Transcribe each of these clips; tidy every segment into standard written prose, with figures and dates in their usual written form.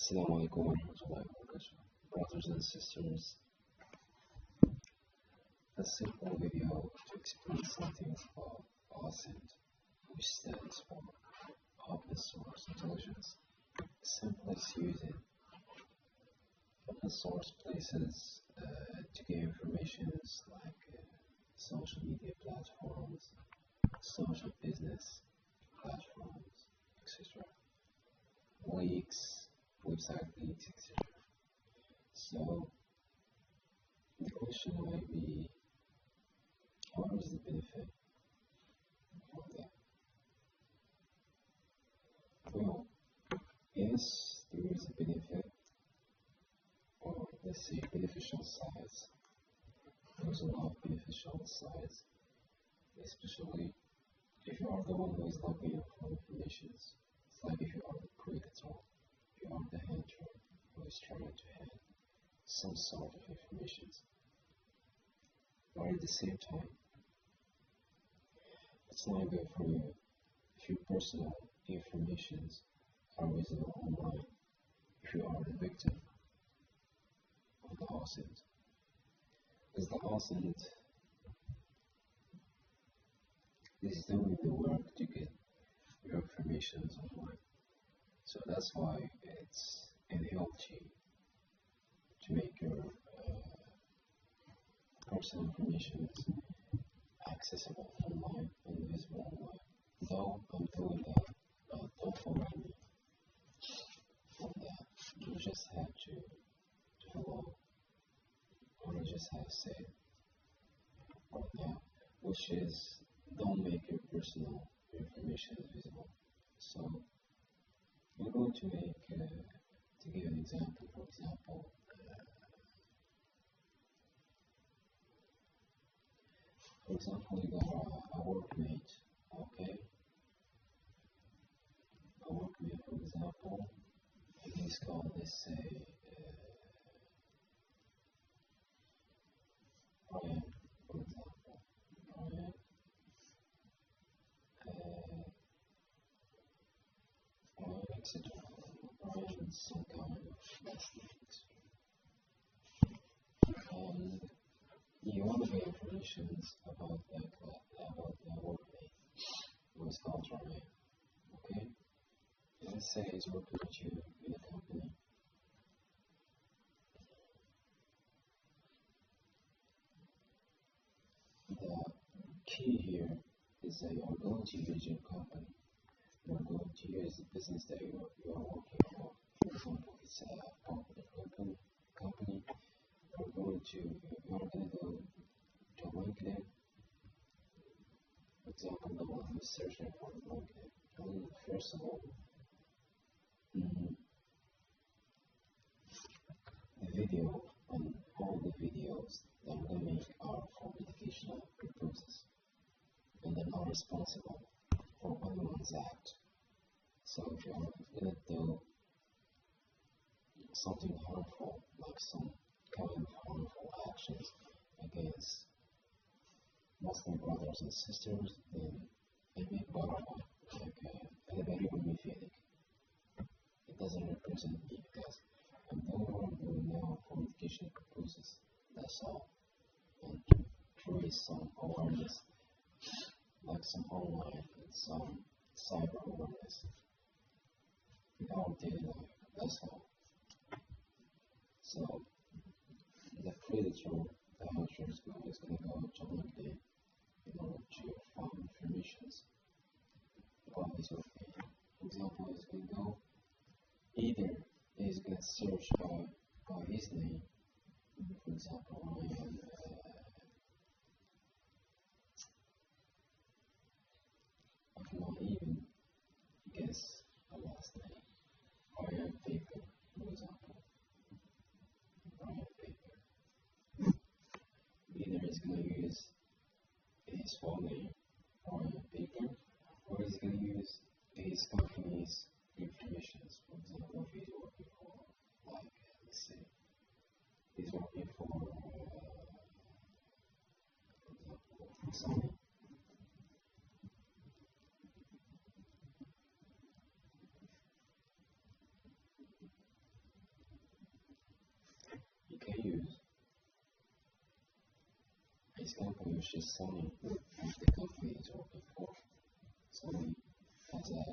Assalamu alaikum warahmatullahi wabarakatuh. Brothers and sisters, a simple video to explain something about OSINT, which stands for Open Source Intelligence. Simplest using open source places to get information like social media platforms, social business platforms, etc. Leaks, website leaks, etc. So the question might be, what is the benefit of that? Well, yes, there is a benefit, or let's say beneficial sides. There's a lot of beneficial sides, especially if you are the one who is looking for information. It's like if you are the predator, if you are the hunter who is trying to have some sort of information. But at the same time, it's not good for you if your personal informations are visible online, if you are the victim of the OSINT. Because the OSINT is doing the work to get your information online. So that's why it helps you to make your personal information accessible online and visible online. Though I'm doing that, don't follow me on that. You just have to follow what I just have said right now, which is don't make your personal information visible. So I'm going to give an example. For example, you got a workmate, okay? A workmate, for example, and he's called, let's say, Brian, for example. Brian, etc. Brian is some kind of mathematics. And you want to get information about the workmate who is called Brian, okay? Let's say he's working with you in a company. The key here is that you are going to use your company. You are going to use the business that you are working for. For example, it's a popular company. You're going to go to LinkedIn. For example, the one who's searching for LinkedIn. And first of all, the video and all the videos that I'm going to make are for educational purposes, and they're not responsible for anyone's act. So if you're going to do something harmful, like some kind of harmful actions against Muslim brothers and sisters, then it may bother me, like anybody would be feeling. It doesn't represent me because I'm doing what I'm doing now for educational purposes, that's all. And to create some awareness, like some online and some cyber awareness in our daily life, that's all. So the predator, the hunter is going to go to LinkedIn in order to find information about his workmate. For example, he's going to go, either he's going to search by his name. For example, I cannot even guess a last name. Brian Baker, for example. Brian Baker. Either he's going to use his full name, Brian Baker, or he's going to use his company's information. For example, if he's working for, like, let's say, he's working for Sony. this company which is selling what the company is working for. So as a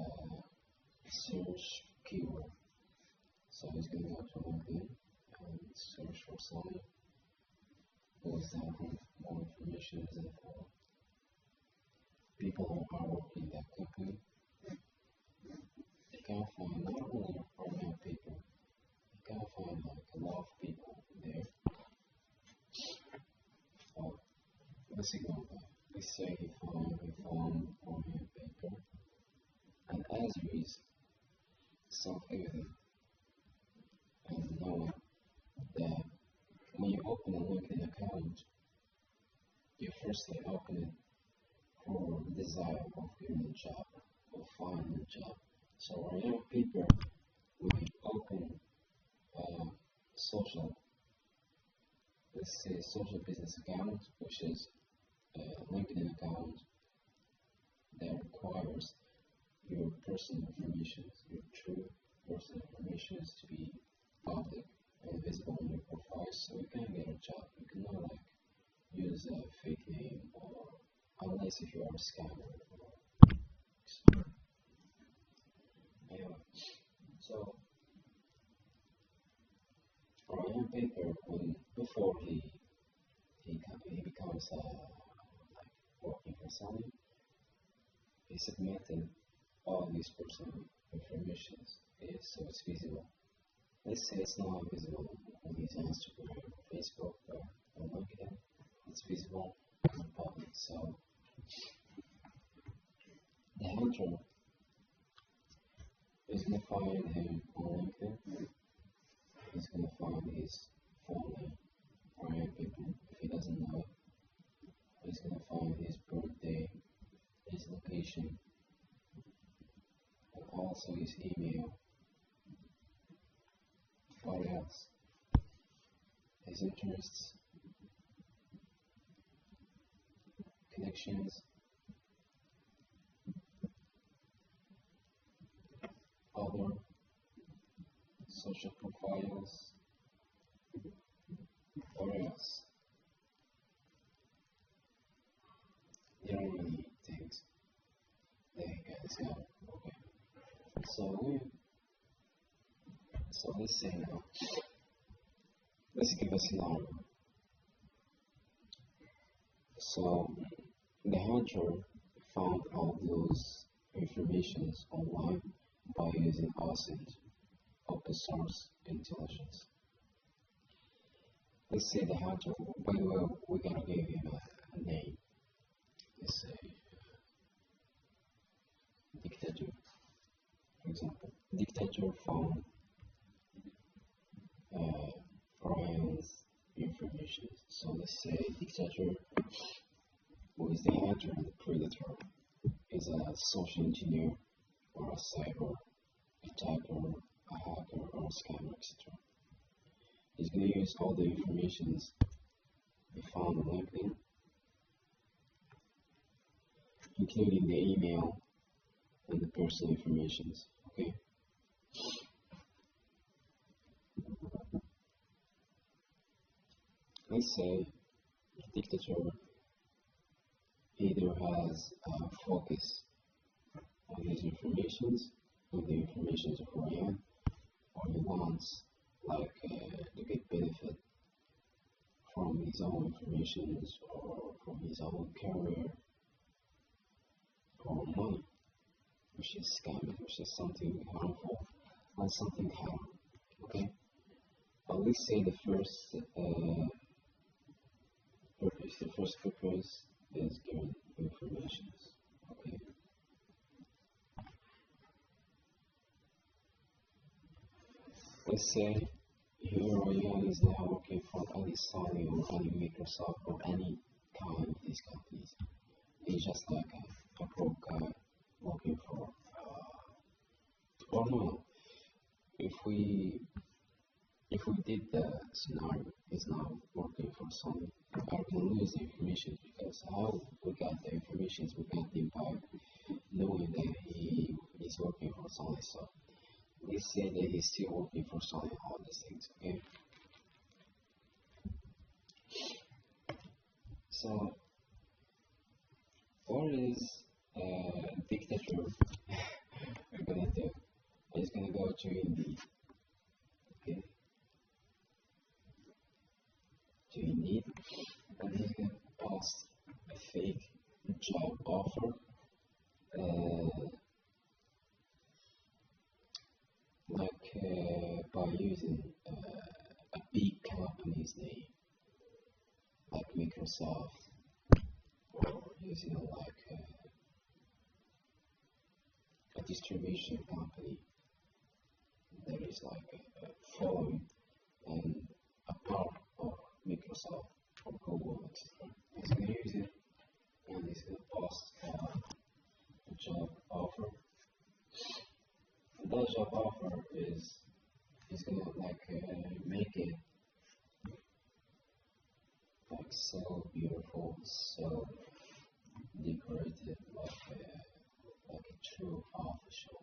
search keyword. So he's going to go to LinkedIn and search for selling. Goes down for more information for people who are working in that company. You can find not only young people, you can find like a lot of people there. Let's ignore that. We say he found Orion paper, and as it is self-evident and knowing that when you open a LinkedIn account, you firstly open it for the desire of getting a job or finding a job. So our young people will open social, let's say social business account, which is a LinkedIn account that requires your personal information, your true personal information to be public and visible on your profile, so you can get a job. You cannot like use a fake name or unless if you are a scammer. Anyway, so Ryan Baker, when before he becomes like working for Sony, he submitted all these personal information, so it's visible. Let's say it's not visible on his Instagram, Facebook, or on LinkedIn. It's visible in public. So the hunter is going to find him on LinkedIn. He's going to find his phone name, Ryan Pippen. If he doesn't know it, he's going to find his birthday, his location, and also his email. What else? His interests, connections, other social profiles, what else? There are many things that you guys got. Okay. So let's say now, let's give a scenario. So the hunter found all those informations online by using OSINT, open source intelligence. Let's say the hunter, by the way, we're gonna give him a name. Let's say dictator, for example. Dictator found Brian's information. So let's say dictator, who is the hunter and the predator, is a social engineer or a cyber attacker, a hacker, or a scammer, etc. He's going to use all the information he found on LinkedIn, including the email and the personal information. Okay. Let's say the dictator either has a focus on his information, on the information of who I am, or he wants like to get benefit from his own information or from his own career or money, which is scamming, which is something harmful and something haram. Okay, but let's say the first purpose is giving information. Okay, let's say here Ryan is now working for any Sony or any Microsoft or any kind of these companies. He's just like a broke guy working for, or no, if we did the scenario, he's now working for Sony. I can lose the information because how we got the information, we got them by knowing that he is working for Sony. So we say that he's still working for Sony, all these things, okay? So what is dictature we're gonna do? It's gonna go to Indeed, okay? To Indeed, and he's gonna post a fake job offer, by using a big company's name, like Microsoft, or using a distribution company that is like a following and a part of Microsoft or Google, etc. He's gonna use it and he's gonna post a job offer. And that job offer is gonna make it like so beautiful, so decorated, like a true official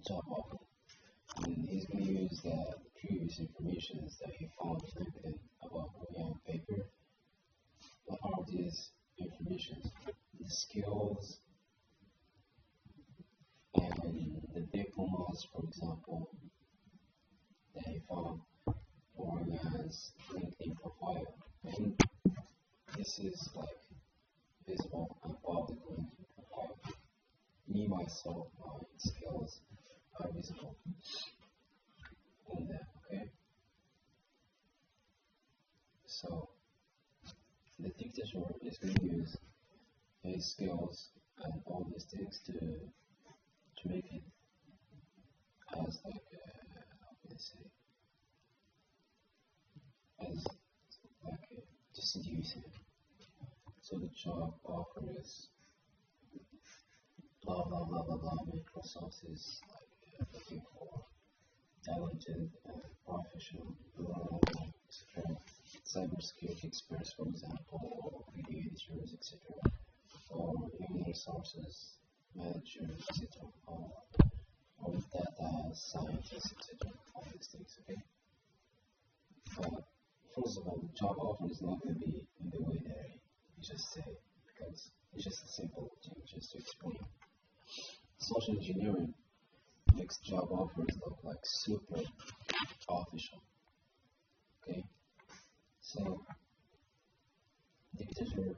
job offer. And he's gonna use the previous information that he found on LinkedIn about on paper. What are these information? The skills and the diplomas, for example, that he found for his LinkedIn profile. And this is like visible on public LinkedIn profile. Me myself, my skills are visible on that, okay? So the dictator is going to use his skills and all these things to make it as how can I say, as to seduce him. So the job offer is blah blah blah blah blah. Microsoft is looking for talented professional etc. Cybersecurity experts, for example, or video editors, etc. Or human resources managers, etc. Or data scientists, etc. All these things, okay? First of all, the job offer is not going to be in the way that you just say, because it's just a simple thing just to explain. Social engineering makes job offers look like super official, okay? So, dictator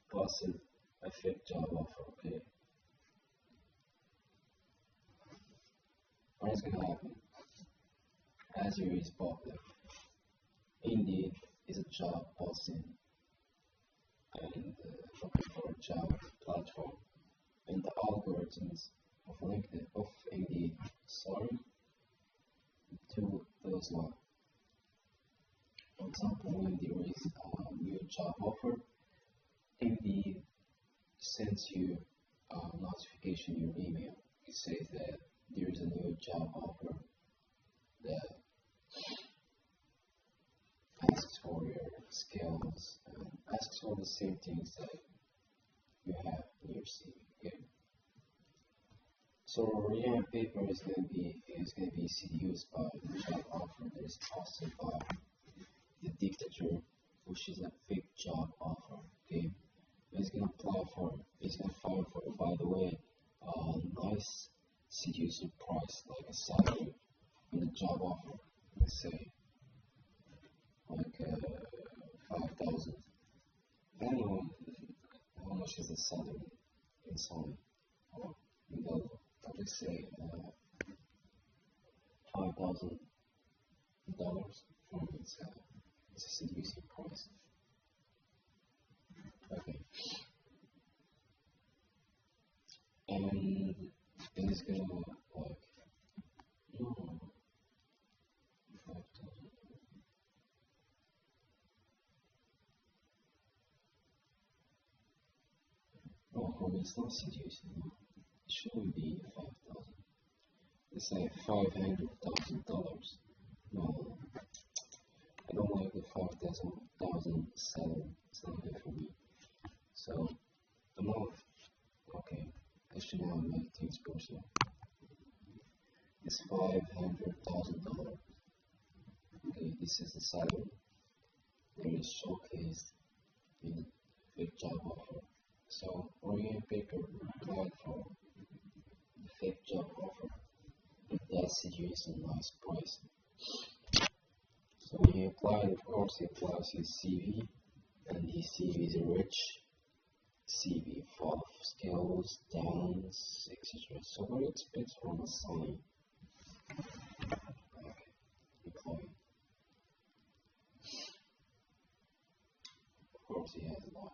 posted a fake job offer, okay? What is going to happen? As you reach public, Indeed is a job posting and looking for a job platform, and the algorithms of LinkedIn, of Indeed, do those one. For example, when there is a new job offer, Indeed sends you a notification in your email. It says that there is a new job offer that asks for your skills and asks for the same things that you have in your CV. Okay? So your paper is going to be seduced by the job offer that is posted by the dictator, which is a fake job offer. Okay, it's going to apply for it. It's going to file for it. By the way, nice seducing price, like a salary in the job offer. Let's say like 5,000. Depending on how much is the salary in some or in the I'll just say $5,000 from its seducing price. Okay, and it's gonna like no 5,000. Oh, homie, it's not seducing. No. It shouldn't be 5,000. Let's say $500,000. No, I don't like the 5,000 salary. It's not good for me. So the month, okay, I should now make things personal. It's $500,000. Okay, this is the salary. there is showcased in the job offer. So Orion Paper applied for the fake job offer. That suggests a nice price. So when he applied, of course, he applies his CV, and his CV is a rich CV full of skills, talents, etc. So what do you expect from a sign employee? Of course, he has a lot of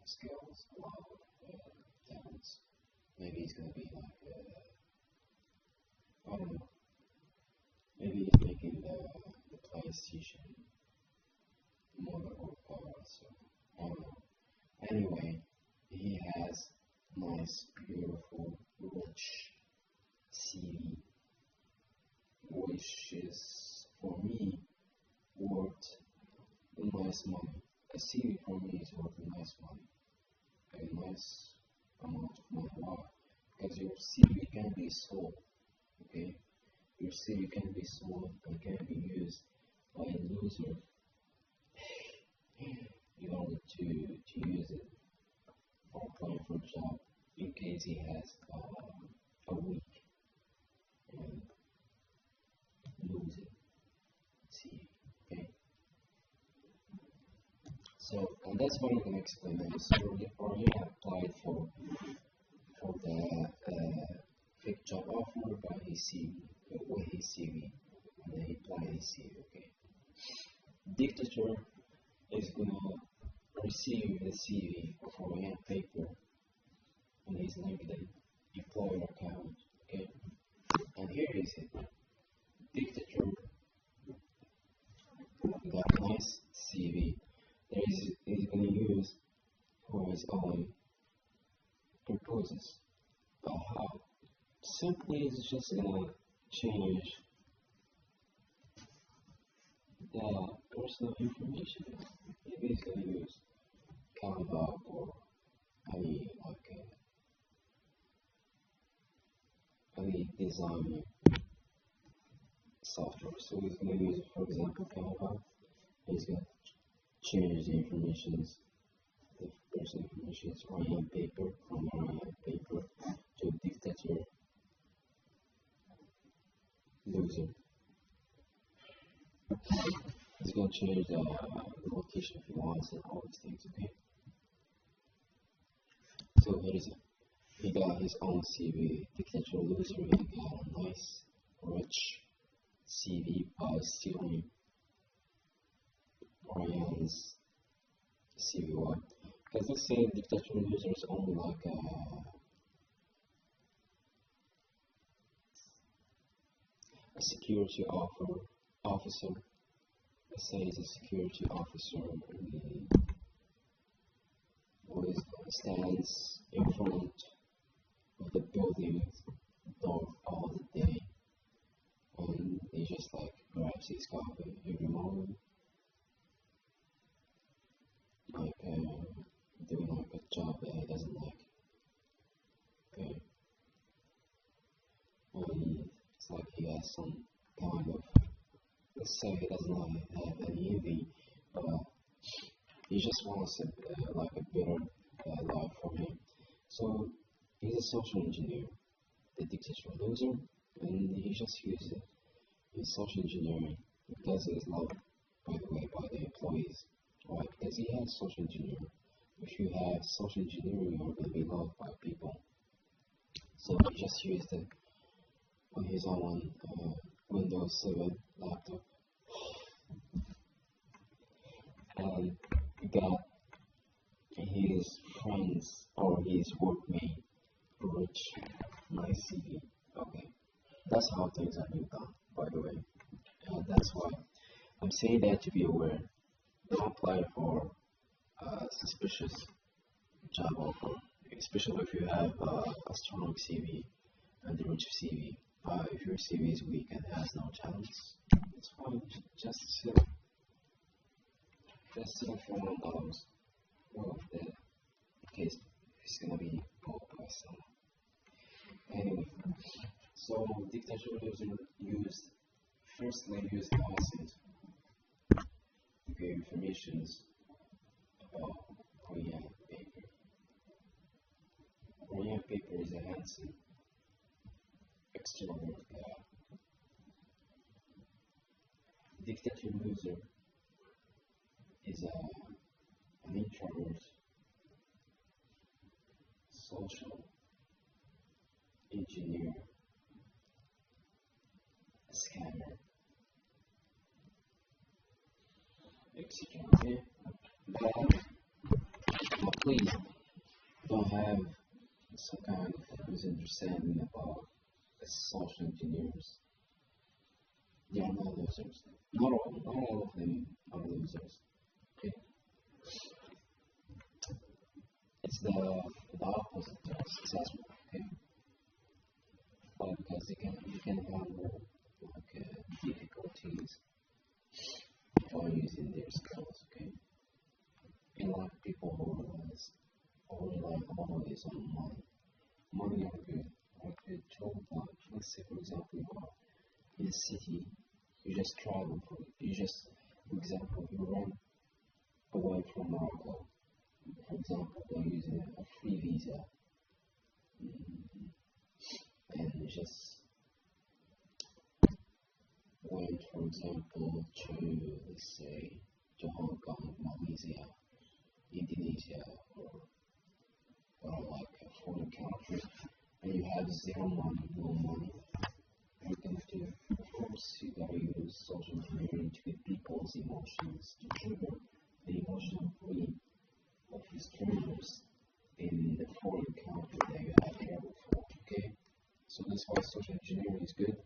skills, a lot of talents. Maybe he's gonna be like, I don't know. Maybe he's making the PlayStation model or power. So I don't know. Anyway, he has nice, beautiful, rich CV, which is for me worth nice money. A CV for me is worth nice money, a nice amount of money. Why? Because your CV can be sold. Okay, your CV can be sold and can be used by a loser in order to use it for applying for a job in case he has a weak and lose it. See, okay. So, and that's what I'm gonna explain now. So, you applied for the fake job offer by his CV, with his CV, and then he applied his CV. Okay. Dictator is gonna receive the CV for a paper on his LinkedIn employer account. Okay. And here is it. Dictator got a nice CV that he's going to use for his own purposes. But how? Simply, it's just going to change the personal information. Maybe he's going to use Canva or any design software. So he's going to use, for example, Canva. He's going to change the information, the personal information on paper, from paper to dictator loser. He's going to change the location if he wants and all these things, okay? So here is it. He got his own CV, dictator loser. He got a nice, rich CV by stealing Ryan's CV. Why? Because let's say dictator loser is only like a security officer. Let's say he's a security officer who stands in front of the building door all the day, and he just like grabs his coffee every morning, like doing like a job that he doesn't like. Okay, and it's like he has some kind of, let's say he doesn't have any envy, but he just wants like a better life for him. So he's a social engineer, the dictator loser, and he just uses his social engineering because he is loved, by the way, by the employees. Why? Because he has social engineering. If you have social engineering, you're going to be loved by people. So he just used it on his own Windows 7 laptop, and got his friends or his workmate rich nice CV. Okay, that's how things are being done, by the way. And that's why I'm saying that to be aware. Don't apply for suspicious job offer, especially if you have a strong CV and a rich CV. If your CV is weak and has no talents, it's fine. Just settle for $1. Well, in case it's gonna be pulled by someone. Anyway, so dictator user used OSINT. your information about Korean paper. Korean paper is a handsome, extrovert guy. Dictator loser is an introvert, social engineer, a scammer, etc. Okay? But please don't have some kind of misunderstanding about the social engineers. They are not losers. Not all of them are losers. Okay? It's the opposite of successful. Okay? Why? Because you can handle difficulties while using their skills. Okay? And like people who rely always on money. Money are good. Are good tool, but let's say for example you are in a city, you just travel for example, you run away from Morocco, for example, by using a free visa, and you just went, for example, to, let's say, to Hong Kong, Malaysia, Indonesia, or like a foreign country, and you have zero money, no money. You can do, of course, you gotta use social engineering to get people's emotions, to trigger the emotional need of his trainers in the foreign country that you have traveled for. Okay? So that's why social engineering is good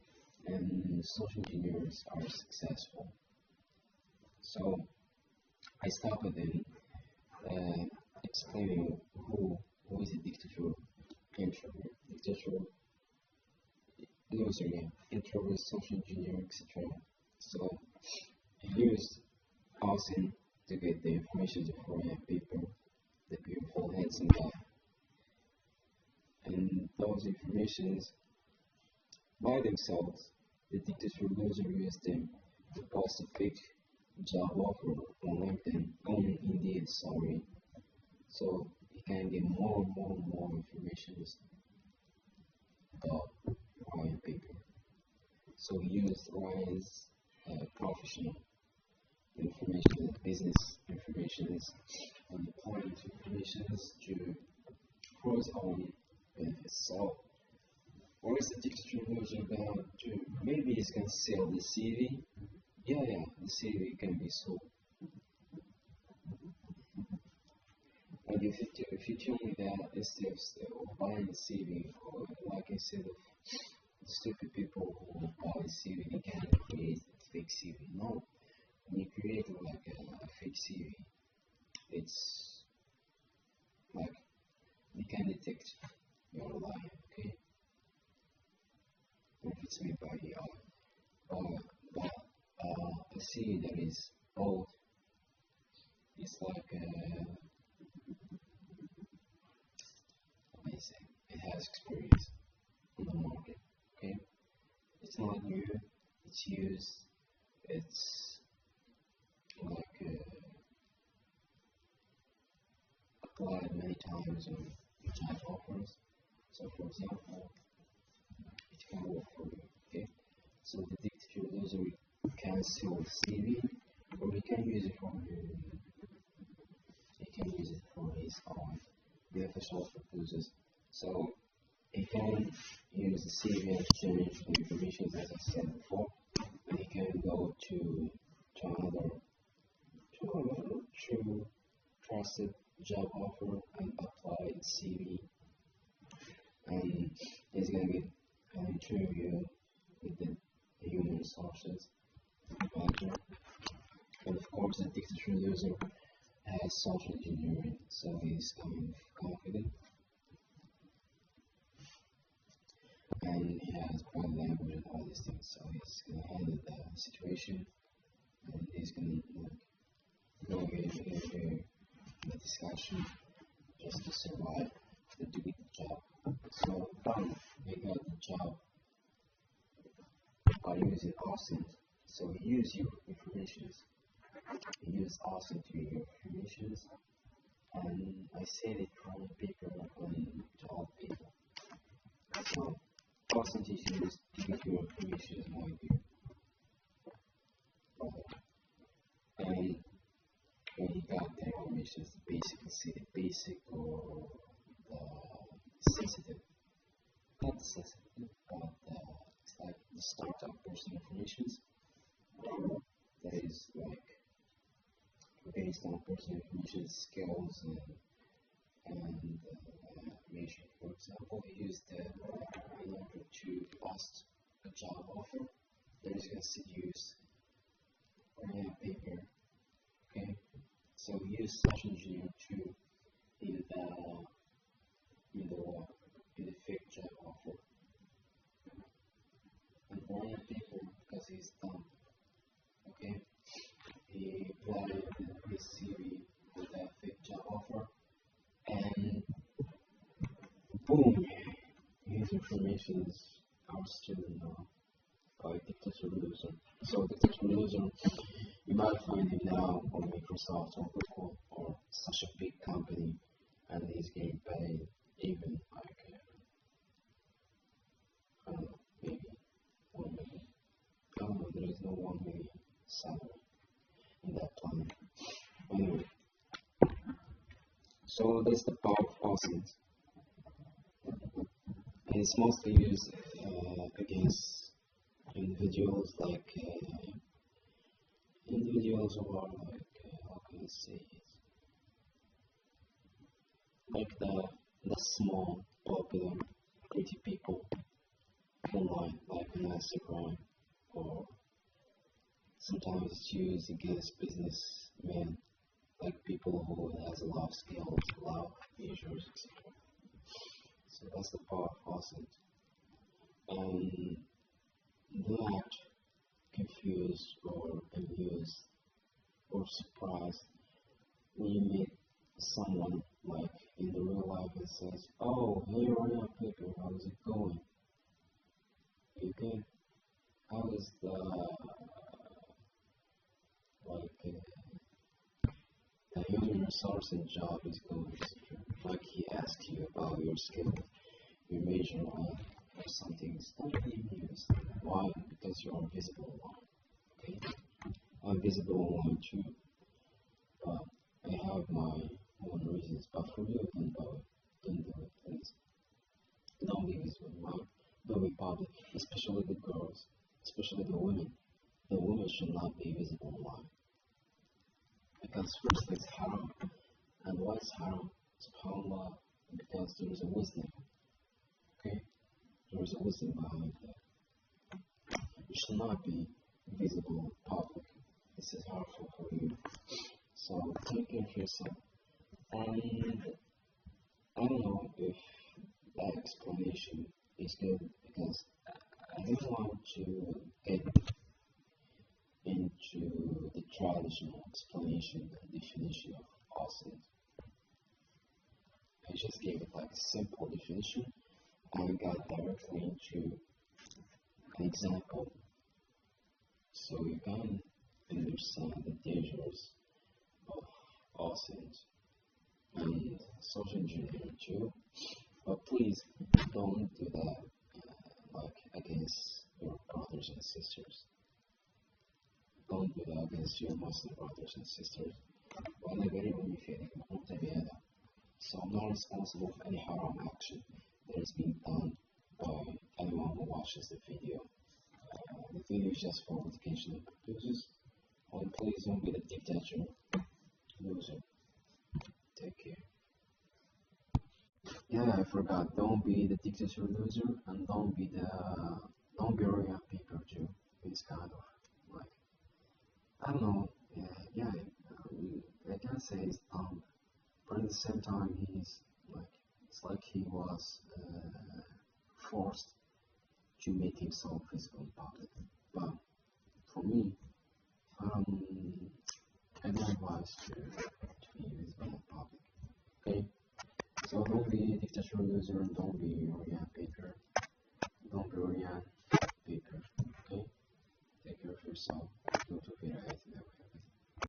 and social engineers are successful. So I started in explaining who is a dictator, introvert, dictator, loser, introvert, social engineer, etc. So I used OSINT to get the information for my paper, the beautiful handsome guy. And those informations by themselves, the dictator loser used them to post a fake job offer on LinkedIn, on Indeed, sorry. So you can get more information about Ryan paper. So he used Ryan's professional information, business information, and client information to for his own benefits. So what is the dictator loser gonna do? Maybe he's gonna sell the CV. Yeah, the CV can be sold. But if you tell me that instead of buying the CV, or like instead of stupid people who buy the CV, they can create a fake CV. No, when you create like a fake CV, it's like they can detect you're lying, okay? If it's made by AI, but a CV that is old, it's like amazing. It has experience on the market, okay? It's not new. It's used. It's like applied many times on job offers. So, for example, it can work for you. Okay. So the dictator loser can sell the CV, or he can use it for his own beneficial purposes. So he can use the CV and exchange the information as I said before, and he can go to another true trusted job offer and apply the CV, and he's gonna get an interview with the human resources manager. And of course, the dictator user has social engineering, so he's kind of confident and he has body language and all these things. So he's gonna handle the situation and he's gonna go into the discussion just to survive to do the job. So bam, he got the job by using OSINT. So he used your information use OSINT to your permissions, and I set it from paper on job paper. So OSINT is used to give your permissions more your product. And when you got the permissions, basically set the basic or the sensitive, not sensitive, but it's like the startup personal informations that is like based on personal information skills and measure. For example, you use the in order to post a job offer, there is going to use paper. Okay, so use social engineer to in the fake job offer and run a paper because he's done. Okay, he applied his CV with that fake job offer and boom, his information are still by dictator loser. So dictator loser, you might find him now on Microsoft or Google or such a big company, and he's getting paid even like I don't know, maybe 1 million. I don't know, there is no 1 million salary in that planet. Anyway, so that's the power of OSINT. And it's mostly used against individuals like individuals who are like how can I say it? Like the small, popular, pretty people online, like on Instagram, or sometimes it's used against businessmen, like people who has a lot of skills, a lot of measures, etc. So that's the power of OSINT. And do not confuse or amuse or surprise when you meet someone like in the real life and says, "Oh, hey, Ryan Picker, how's it going? You good? How is the the human resourcing job is going?" Like he asks you about your skill, your major or something. It's not really news. Why? Because you are visible online. Okay, I'm visible online too, but I have my own reasons. But for you, don't do it, please. Don't be visible online. Don't be public, especially the girls, especially the women. The women should not be visible online because first it's haram. And why is haram? SubhanAllah, because there is a wisdom. Okay, there is a wisdom behind that. You should not be visible public. This is harmful for you. So take care of yourself. And I don't know if that explanation is good because I don't want to get into the traditional explanation and definition of OSINT. I just gave it like a simple definition and got directly into an example so you can understand the dangers of OSINT and social engineering too. But please don't do that like against your brothers and sisters. Don't do that against your Muslim brothers and sisters. وأنا بريء من فعلكم قمت بهذا. So I'm not responsible for any haram action that is being done by anyone who watches the video. The video is just for educational purposes. And please don't be the dictator loser. Take care. Yeah, I forgot. Don't be the dictator loser, and don't be Royal paper too. It's kind of like I don't know. Yeah. I can't say he's dumb, but at the same time he's like it's like he was forced to make himself visible in public. But for me, I don't advise to be visible in public. Okay, so don't be a dictator loser, and don't be Ryan Baker, don't be Ryan Baker. Okay, take care of yourself. Go to